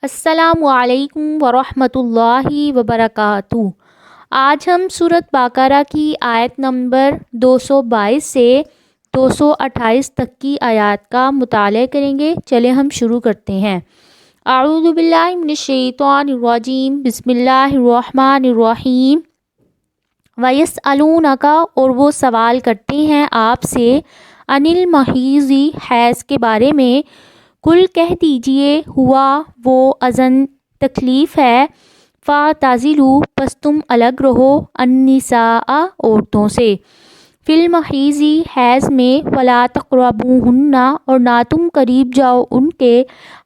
السلام علیکم ورحمۃ اللہ وبرکاتہ۔ آج ہم سورۃ بقرہ کی آیت نمبر 222 سے 228 تک کی آیات کا مطالعہ کریں گے۔ چلیں ہم شروع کرتے ہیں۔ اعوذ باللہ من الشیطان الرجیم، بسم اللہ الرحمن الرحیم۔ وَيَسْأَلُونَكَ، اور وہ سوال کرتے ہیں آپ سے، عن المحیض، حیض کے بارے میں۔ کل کہہ دیجئے، ہوا وہ اذن تکلیف ہے، فاعتزلوا، پس تم الگ رہو، النساء عورتوں سے، فی المحیض حیض میں، ولا تقربوہن، اور نہ تم قریب جاؤ ان کے،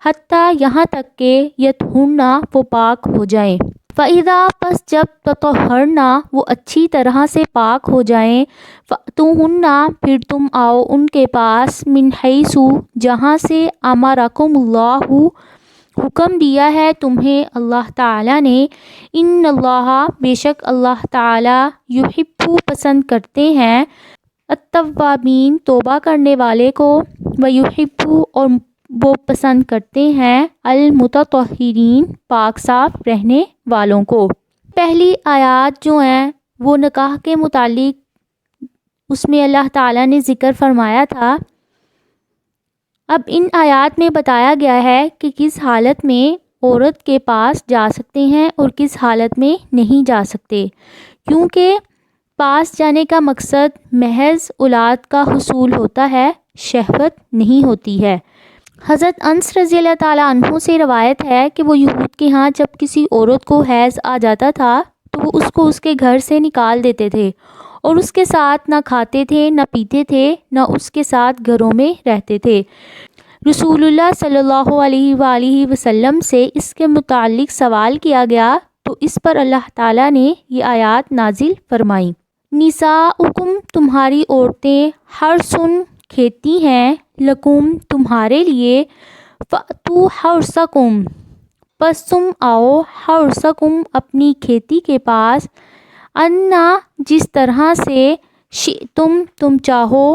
حتیٰ یہاں تک کہ یطہرن، وہ پاک ہو جائیں، فَإِذَا، پس جب، تطہرن، وہ اچھی طرح سے پاک ہو جائیں، فَأْتُوهُنَّ، پھر تم آؤ ان کے پاس، من حیث، جہاں سے، امرکم اللہ، حکم دیا ہے تمہیں اللہ تعالیٰ نے، ان اللہ، بے شک اللہ تعالیٰ، یحب، پسند کرتے ہیں، التوابین، توبہ کرنے والے کو، ویحب، اور وہ پسند کرتے ہیں، المتطہرین، پاک صاف رہنے والوں کو۔ پہلی آیات جو ہیں وہ نکاح کے متعلق اس میں اللہ تعالیٰ نے ذکر فرمایا تھا۔ اب ان آیات میں بتایا گیا ہے کہ کس حالت میں عورت کے پاس جا سکتے ہیں اور کس حالت میں نہیں جا سکتے، کیونکہ پاس جانے کا مقصد محض اولاد کا حصول ہوتا ہے، شہوت نہیں ہوتی ہے۔ حضرت انس رضی اللہ تعالیٰ عنہ سے روایت ہے کہ وہ یہود کے ہاں جب کسی عورت کو حیض آ جاتا تھا تو وہ اس کو اس کے گھر سے نکال دیتے تھے اور اس کے ساتھ نہ کھاتے تھے نہ پیتے تھے نہ اس کے ساتھ گھروں میں رہتے تھے۔ رسول اللہ صلی اللہ علیہ وآلہ وسلم سے اس کے متعلق سوال کیا گیا تو اس پر اللہ تعالیٰ نے یہ آیات نازل فرمائی۔ نساؤکم، تمہاری عورتیں، حرثن، کھیتی ہیں، لکم، تمہارے لیے، فأتوا حرثکم، پس تم آؤ، حرثکم، اپنی کھیتی کے پاس، انا، جس طرح سے، شئتم، تم چاہو،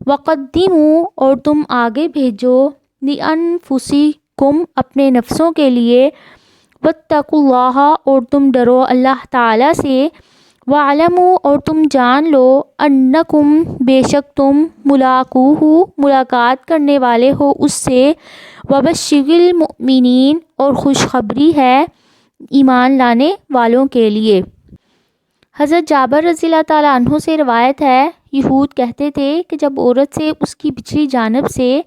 وقدموا، اور تم آگے بھیجو، لانفسکم، اپنے نفسوں کے لیے، واتقوا اللہ، اور تم ڈرو اللہ تعالیٰ سے، وَاعْلَمُوا، اور تم جان لو، انکم، بے شک تم، ملاقوہ، ملاقات کرنے والے ہو اس سے، وبشر المؤمنین، اور خوشخبری ہے ایمان لانے والوں کے لیے۔ حضرت جابر رضی اللہ تعالیٰ عنہ سے روایت ہے، یہود کہتے تھے کہ جب عورت سے اس کی پچھلی جانب سے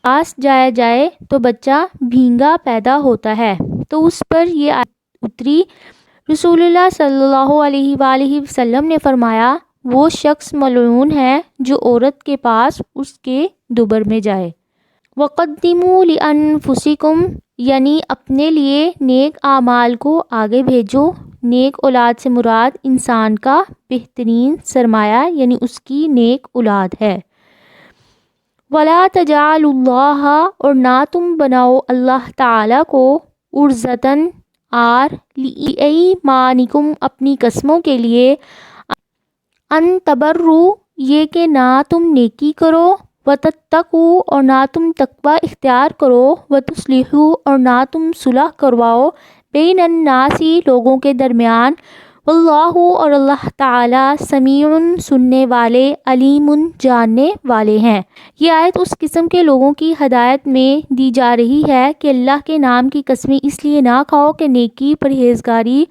پاس جایا جائے تو بچہ بھینگا پیدا ہوتا ہے، تو اس پر یہ آیت اتری۔ رسول اللہ صلی اللہ علیہ وآلہ وسلم نے فرمایا، وہ شخص ملعون ہے جو عورت کے پاس اس کے دبر میں جائے۔ وقدموا لانفسکم، یعنی اپنے لیے نیک اعمال کو آگے بھیجو۔ نیک اولاد سے مراد انسان کا بہترین سرمایہ یعنی اس کی نیک اولاد ہے۔ ولا تجعلوا اللہ، اور نہ تم بناؤ اللہ تعالیٰ کو، عرضۃً، عار، لایمانکم، اپنی قسموں کے لیے، ان تبروا، یہ کہ نہ تم نیکی کرو، وتتقوا، اور نہ تم تقوی اختیار کرو، وتصلحوا، اور نہ تم صلح کرواؤ، بین الناس، لوگوں کے درمیان، واللہ، اور اللہ تعالیٰ، سمیع، سننے والے، علیم، جاننے والے ہیں۔ یہ آیت اس قسم کے لوگوں کی ہدایت میں دی جا رہی ہے کہ اللہ کے نام کی قسمیں اس لیے نہ کھاؤ کہ نیکی، پرہیزگاری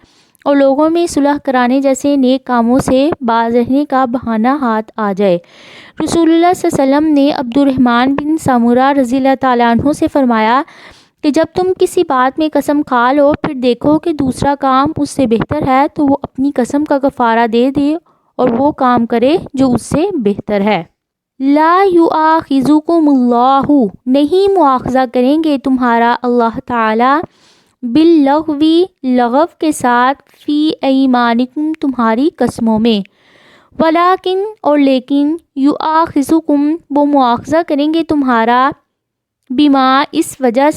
اور لوگوں میں صلح کرانے جیسے نیک کاموں سے باز رہنے کا بہانہ ہاتھ آ جائے۔ رسول اللہ صلی اللہ علیہ وسلم نے عبد الرحمن بن سمرہ رضی اللہ تعالیٰ عنہ سے فرمایا کہ جب تم کسی بات میں قسم کھا لو پھر دیکھو کہ دوسرا کام اس سے بہتر ہے تو وہ اپنی قسم کا کفارہ دے دے اور وہ کام کرے جو اس سے بہتر ہے۔ لا یؤاخذکم اللہ، نہیں مؤاخذہ کریں گے تمہارا اللہ تعالیٰ، باللغو، لغو کے ساتھ، فی ایمانکم، تمہاری قسموں میں، ولیکن، اور لیکن، یؤاخذکم، وہ مؤاخذہ کریں گے تمہارا، بما، اس وجہ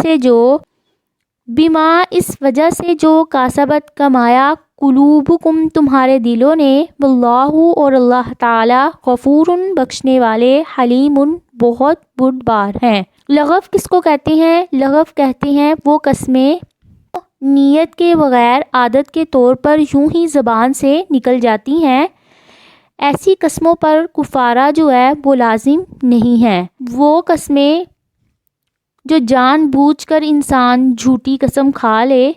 سے جو کاسبت، کمایا، قلوبکم، تمہارے دلوں نے، واللہ، اور اللہ تعالیٰ، غفور، بخشنے والے، حلیم، بہت بردبار ہیں۔ لغو کس کو کہتے ہیں؟ لغو کہتے ہیں وہ قسمیں نیت کے بغیر عادت کے طور پر یوں ہی زبان سے نکل جاتی ہیں، ایسی قسموں پر کفارہ جو ہے وہ لازم نہیں ہے۔ وہ قسمیں جو جان بوجھ کر انسان جھوٹی قسم کھا لے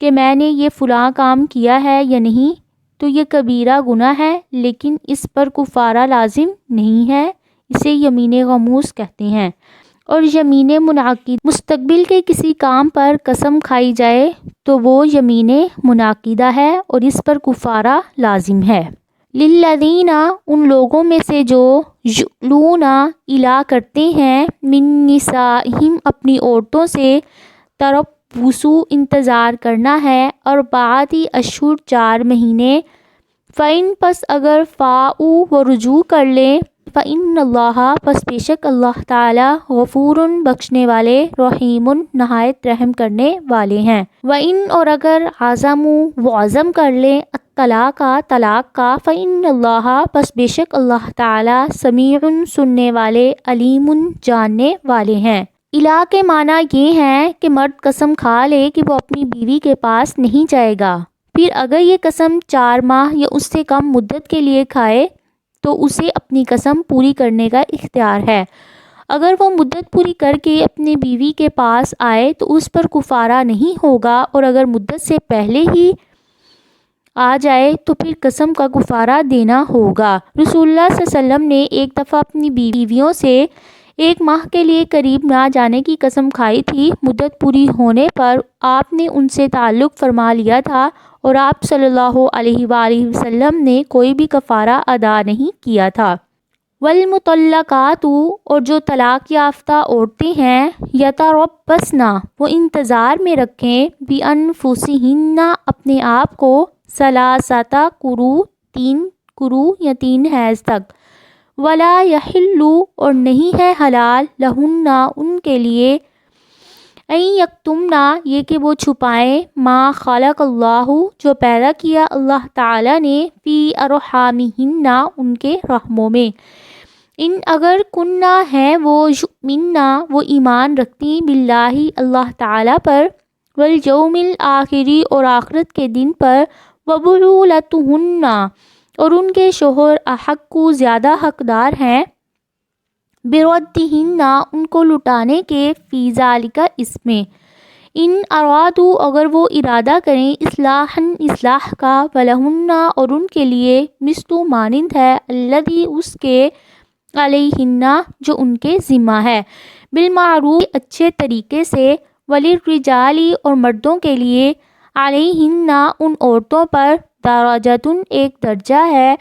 کہ میں نے یہ فلاں کام کیا ہے یا نہیں، تو یہ کبیرہ گناہ ہے، لیکن اس پر کفارہ لازم نہیں ہے، اسے یمین غموس کہتے ہیں۔ اور یمین منعقد، مستقبل کے کسی کام پر قسم کھائی جائے تو وہ یمین منعقدہ ہے اور اس پر کفارہ لازم ہے۔ للذین، ان لوگوں میں سے جو یؤلون الا کرتے ہیں، من نسائہم، اپنی عورتوں سے، تربصوا، انتظار کرنا ہے، اربعۃ اشہر، 4 مہینے، فَإِن، پس اگر فاؤوا، وہ رجوع کر لیں، فَإِنَّ اللَّهَ، پس بے شک اللہ تعالی، غفور، بخشنے والے، رحیم، نہایت رحم کرنے والے ہیں۔ وَإِن، اور اگر عزموا، وہ عزم کر لیں، الطلاق، طلاق کا، فَإِنَّ اللَّهَ، پس بے شک اللہ تعالی، سمیع، سننے والے، علیم، جاننے والے ہیں۔ الا کے معنی یہ ہیں کہ مرد قسم کھا لے کہ وہ اپنی بیوی کے پاس نہیں جائے گا، پھر اگر یہ قسم 4 ماہ یا اس سے کم مدت کے لیے کھائے تو اسے اپنی قسم پوری کرنے کا اختیار ہے۔ اگر وہ مدت پوری کر کے اپنی بیوی کے پاس آئے تو اس پر کفارہ نہیں ہوگا، اور اگر مدت سے پہلے ہی آ جائے تو پھر قسم کا کفارہ دینا ہوگا۔ رسول اللہ صلی اللہ علیہ وسلم نے ایک دفعہ اپنی بیویوں سے 1 ماہ کے لیے قریب نہ جانے کی قسم کھائی تھی۔ مدت پوری ہونے پر آپ نے ان سے تعلق فرما لیا تھا اور آپ صلی اللہ علیہ وآلہ وسلم نے کوئی بھی کفارہ ادا نہیں کیا تھا۔ والمطلقات، اور جو طلاق یافتہ عورتیں ہیں، یتربصن، وہ انتظار میں رکھیں، بانفسہن، اپنے آپ کو، 3 قروء، 3 قروء یا 3 حیض تک، ولا یحل، اور نہیں ہے حلال، لہن، ان کے لیے، ان یکتمن، یہ کہ وہ چھپائیں، ما خلق اللہ، جو پیدا کیا اللہ تعالی نے، فی ارحامہن، ان کے رحموں میں، ان اگر کننا ہے وہ، یؤمنن، وہ ایمان رکھتی، باللہ، اللہ تعالی پر، والیوم الآخر، اور آخرت کے دن پر، وبعولتہن، اور ان کے شوہر، احق، زیادہ حقدار ہیں، بردہن، ان کو لٹانے کے، فی ذالک، اس میں، ان ارادو، اگر وہ ارادہ کریں، اصلاحاً، اصلاح کا، ولہن، اور ان کے لیے، مثل، مانند ہے، الذی، اس کے، علیہن، جو ان کے ذمہ ہے، بالمعروف، اچھے طریقے سے، وللرجال، اور مردوں کے لیے، علیہن، ان عورتوں پر، درجۃ، ایک درجہ ہے،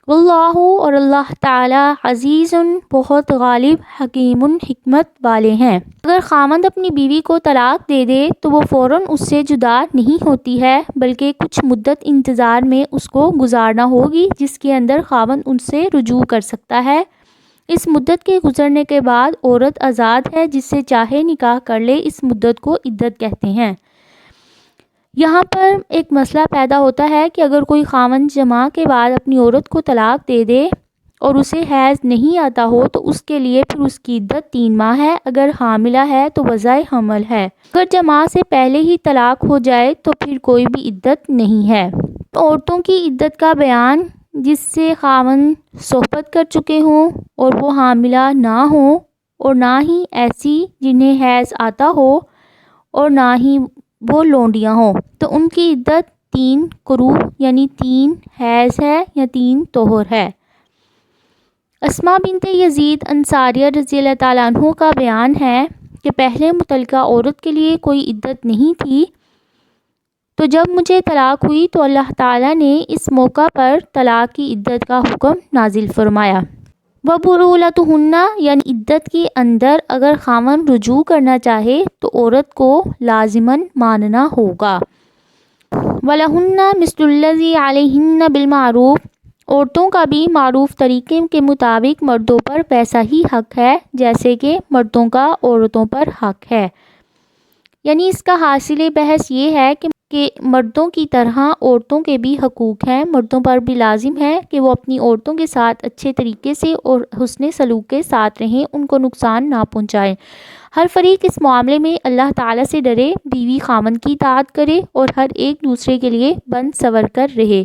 واللہ، اور اللہ تعالی، عزیز، بہت غالب، حکیم، حکمت والے ہیں۔ اگر خاوند اپنی بیوی کو طلاق دے دے تو وہ فوراً اس سے جدا نہیں ہوتی ہے، بلکہ کچھ مدت انتظار میں اس کو گزارنا ہوگی، جس کے اندر خاوند ان سے رجوع کر سکتا ہے۔ اس مدت کے گزرنے کے بعد عورت آزاد ہے، جس سے چاہے نکاح کر لے، اس مدت کو عدت کہتے ہیں۔ یہاں پر ایک مسئلہ پیدا ہوتا ہے کہ اگر کوئی خاوند جماع کے بعد اپنی عورت کو طلاق دے دے اور اسے حیض نہیں آتا ہو تو اس کے لیے پھر اس کی عدت 3 ماہ ہے، اگر حاملہ ہے تو وضع حمل ہے، اگر جماع سے پہلے ہی طلاق ہو جائے تو پھر کوئی بھی عدت نہیں ہے۔ عورتوں کی عدت کا بیان، جس سے خاوند صحبت کر چکے ہوں اور وہ حاملہ نہ ہوں، اور نہ ہی ایسی جنہیں حیض آتا ہو اور نہ ہی وہ لونڈیاں ہوں، تو ان کی عدت 3 قروء یعنی 3 حیض ہے یا 3 طہر ہے۔ اسماء بنت یزید انصاریہ رضی اللہ تعالیٰ عنہ کا بیان ہے کہ پہلے مطلقہ عورت کے لیے کوئی عدت نہیں تھی، تو جب مجھے طلاق ہوئی تو اللہ تعالیٰ نے اس موقع پر طلاق کی عدت کا حکم نازل فرمایا۔ وبعولتہن، یعنی عدت کے اندر اگر خاوند رجوع کرنا چاہے تو عورت کو لازماً ماننا ہوگا۔ وَلَهُنَّ مِثْلُ الَّذِي عَلَيْهِنَّ بِالْمَعْرُوفِ، عورتوں کا بھی معروف طریقے کے مطابق مردوں پر ویسا ہی حق ہے جیسے کہ مردوں کا عورتوں پر حق ہے۔ یعنی اس کا حاصل بحث یہ ہے کہ کہ مردوں کی طرح عورتوں کے بھی حقوق ہیں، مردوں پر بھی لازم ہے کہ وہ اپنی عورتوں کے ساتھ اچھے طریقے سے اور حسن سلوک کے ساتھ رہیں، ان کو نقصان نہ پہنچائیں۔ ہر فریق اس معاملے میں اللہ تعالیٰ سے ڈرے، بیوی خامن کی اطاعت کرے اور ہر ایک دوسرے کے لیے بن سور کر رہے۔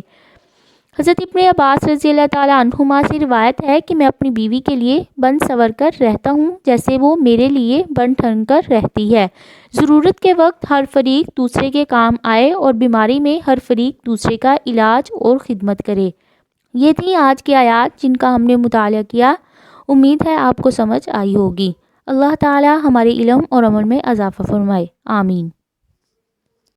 حضرت ابن عباس رضی اللہ تعالیٰ عنہما سے روایت ہے کہ میں اپنی بیوی کے لیے بن سور کر رہتا ہوں جیسے وہ میرے لیے بن ٹھن کر رہتی ہے۔ ضرورت کے وقت ہر فریق دوسرے کے کام آئے اور بیماری میں ہر فریق دوسرے کا علاج اور خدمت کرے۔ یہ تھی آج کی آیات جن کا ہم نے مطالعہ کیا۔ امید ہے آپ کو سمجھ آئی ہوگی۔ اللہ تعالیٰ ہمارے علم اور عمل میں اضافہ فرمائے، آمین۔